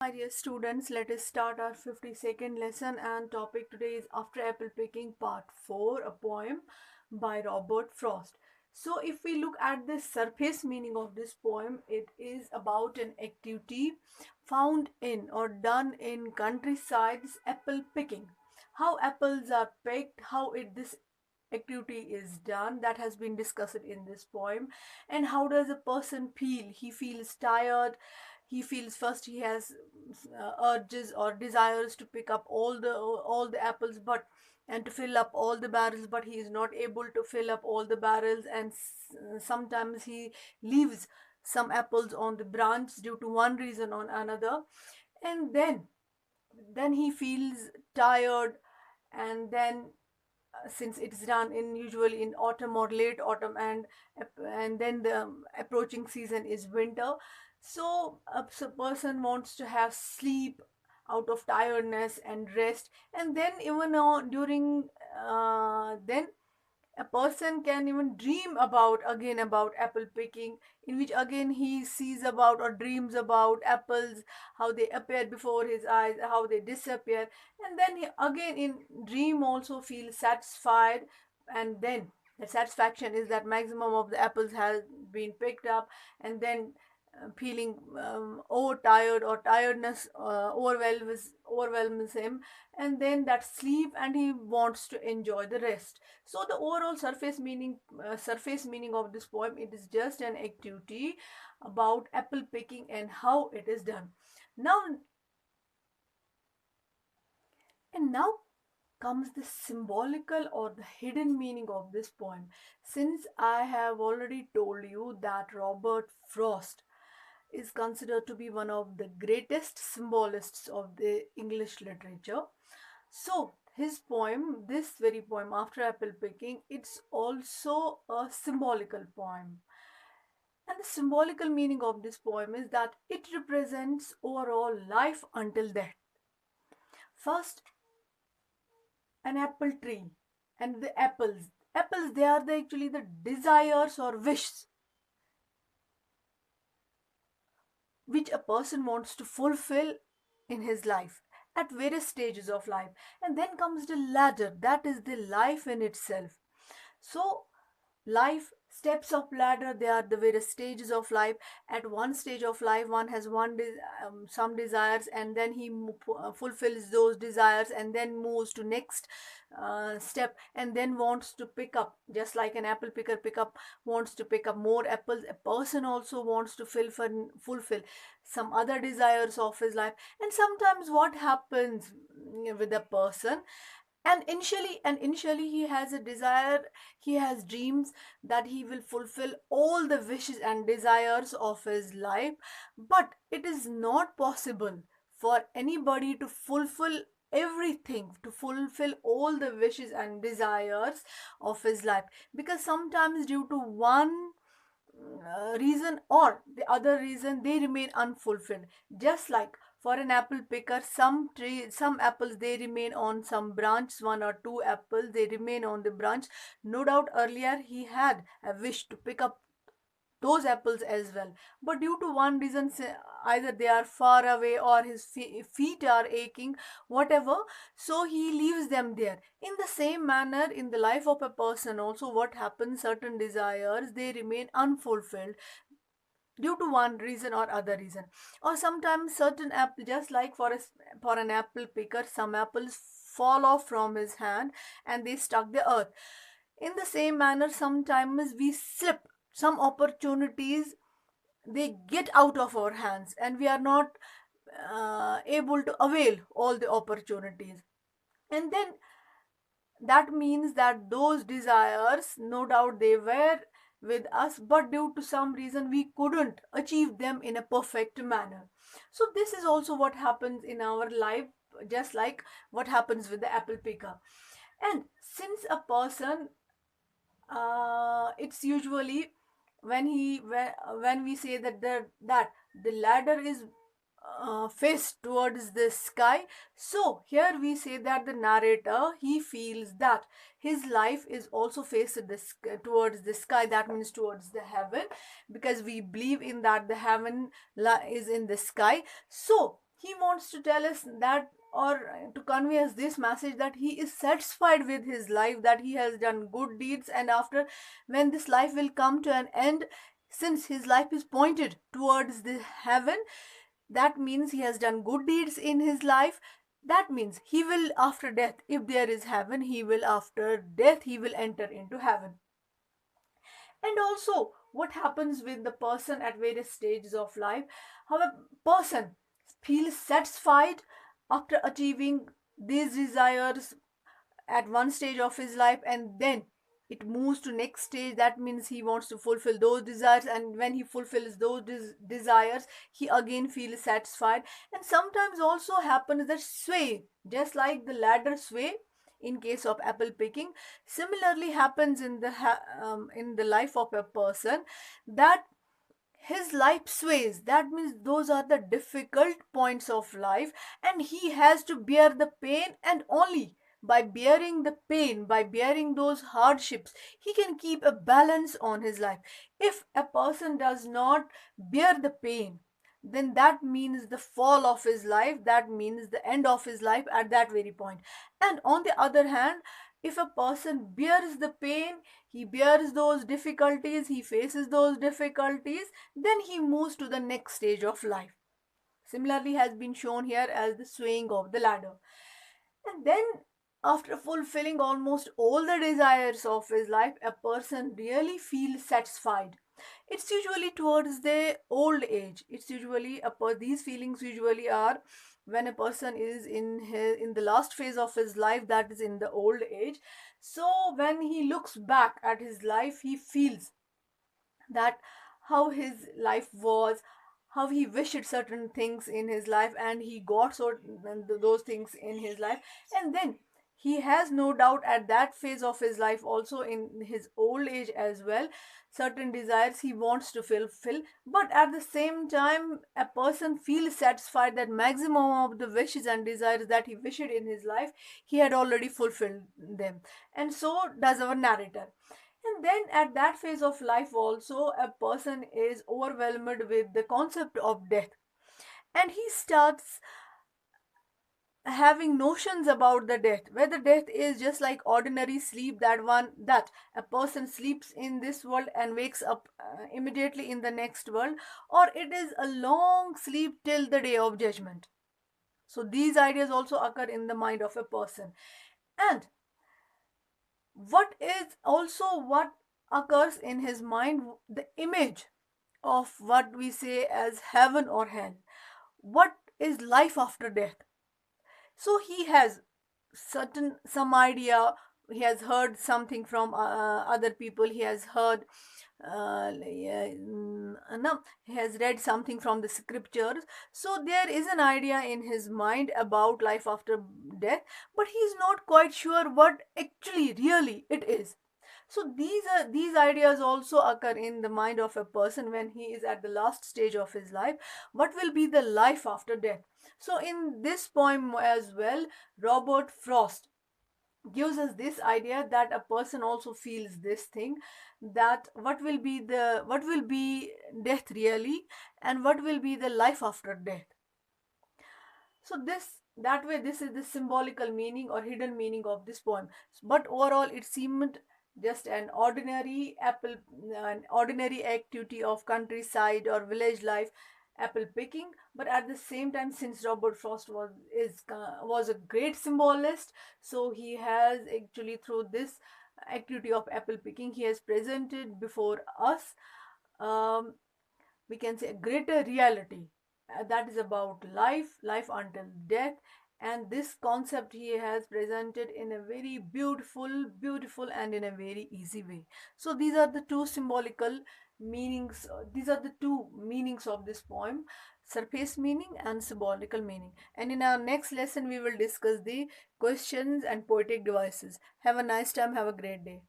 Hi dear students, let us start our 52nd lesson, and topic today is After Apple Picking Part 4, a poem by Robert Frost. So if we look at the surface meaning of this poem, it is about an activity found in or done in countryside's apple picking. How apples are picked, how this activity is done, that has been discussed in this poem. And how does a person feel? He feels tired. He feels first he has urges or desires to pick up all the apples, but and to fill up all the barrels, but he is not able to fill up all the barrels, and sometimes he leaves some apples on the branch due to one reason or another. And then he feels tired. And then since it's done in usually in autumn or late autumn, and then the approaching season is winter, so a person wants to have sleep out of tiredness and rest. And then even during then a person can even dream about apple picking, in which again he sees about or dreams about apples, how they appear before his eyes, how they disappear. And then he again in dream also feels satisfied. And then the satisfaction is that maximum of the apples has been picked up. And then feeling overtired, or tiredness overwhelms him. And then that sleep, and he wants to enjoy the rest. So the overall surface meaning of this poem, it is just an activity about apple picking and how it is done. Now and now comes the symbolical or the hidden meaning of this poem. Since I have already told you that Robert Frost is considered to be one of the greatest symbolists of the English literature. So his poem, this very poem, After Apple Picking, it's also a symbolical poem. And the symbolical meaning of this poem is that it represents overall life until death. First, an apple tree and the apples. Apples, they are actually the desires or wishes which a person wants to fulfill in his life at various stages of life. And then comes the ladder, that is the life in itself. So life, steps of ladder, they are the various stages of life. At one stage of life, one has some desires, and then he fulfills those desires, and then moves to next step, and then wants to pick up, just like an apple picker pick up wants to pick up more apples. A person also wants to fulfill some other desires of his life. And sometimes what happens with a person, and initially he has a desire, he has dreams that he will fulfill all the wishes and desires of his life. But it is not possible for anybody to fulfill everything, to fulfill all the wishes and desires of his life, because sometimes due to one reason or the other reason, they remain unfulfilled. Just like for an apple picker, some apples, they remain on some branch, one or two apples, they remain on the branch. No doubt earlier he had a wish to pick up those apples as well, but due to one reason, either they are far away or his feet are aching, whatever, so he leaves them there. In the same manner, in the life of a person also, what happens, certain desires, they remain unfulfilled due to one reason or other reason. Or sometimes certain apple, just like for an apple picker, some apples fall off from his hand and they struck the earth. In the same manner, sometimes we slip, some opportunities, they get out of our hands, and we are not able to avail all the opportunities. And then that means that those desires, no doubt they were with us, but due to some reason we couldn't achieve them in a perfect manner. So this is also what happens in our life, just like what happens with the apple picker. And since a person, it's usually when we say that the ladder is faced towards the sky. So here we say that the narrator, he feels that his life is also faced towards the sky, that means towards the heaven, because we believe in that the heaven is in the sky. So he wants to tell us that, or to convey us this message, that he is satisfied with his life, that he has done good deeds, and after, when this life will come to an end, since his life is pointed towards the heaven, that means he has done good deeds in his life. That means he will, after death, if there is heaven, he will, after death, he will enter into heaven. And also, what happens with the person at various stages of life, how a person feels satisfied after achieving these desires at one stage of his life, and then it moves to next stage. That means he wants to fulfill those desires, and when he fulfills those desires, he again feels satisfied. And sometimes also happens that sway, just like the ladder sway in case of apple picking, similarly happens in the in the life of a person, that his life sways. That means those are the difficult points of life, and he has to bear the pain, and only by bearing the pain, by bearing those hardships, he can keep a balance on his life. If a person does not bear the pain, then that means the fall of his life, that means the end of his life at that very point. And on the other hand, if a person bears the pain, he bears those difficulties, he faces those difficulties, then he moves to the next stage of life. Similarly has been shown here as the swaying of the ladder. And then, after fulfilling almost all the desires of his life, a person really feels satisfied. It's usually towards the old age. It's usually these feelings usually are when a person is in the last phase of his life, that is in the old age. So when he looks back at his life, he feels that how his life was, how he wished certain things in his life, and he got those things in his life. And then he has no doubt at that phase of his life, also in his old age as well, certain desires he wants to fulfill. But at the same time, a person feels satisfied that maximum of the wishes and desires that he wished in his life, he had already fulfilled them. And so does our narrator. And then at that phase of life also, a person is overwhelmed with the concept of death, and he starts having notions about the death, whether death is just like ordinary sleep, that a person sleeps in this world and wakes up immediately in the next world, or it is a long sleep till the day of judgment. So these ideas also occur in the mind of a person. And what occurs in his mind, the image of what we say as heaven or hell, what is life after death. So he has certain some idea, he has heard something from other people, he has heard no, he has read something from the scriptures. So there is an idea in his mind about life after death, but he is not quite sure what actually really it is. So these ideas also occur in the mind of a person when he is at the last stage of his life. What will be the life after death? So in this poem as well, Robert Frost gives us this idea that a person also feels this thing, that what will be death really, and what will be the life after death. So this is the symbolical meaning or hidden meaning of this poem. But overall it seemed just an ordinary activity of countryside or village life, apple picking. But at the same time, since Robert Frost was a great symbolist, so he has actually, through this activity of apple picking, he has presented before us, um, we can say, a greater reality, that is about life until death. And this concept he has presented in a very beautiful and in a very easy way. So these are the two symbolical meanings, these are the two meanings of this poem: surface meaning and symbolical meaning. And in our next lesson we will discuss the questions and poetic devices. Have a nice time, have a great day.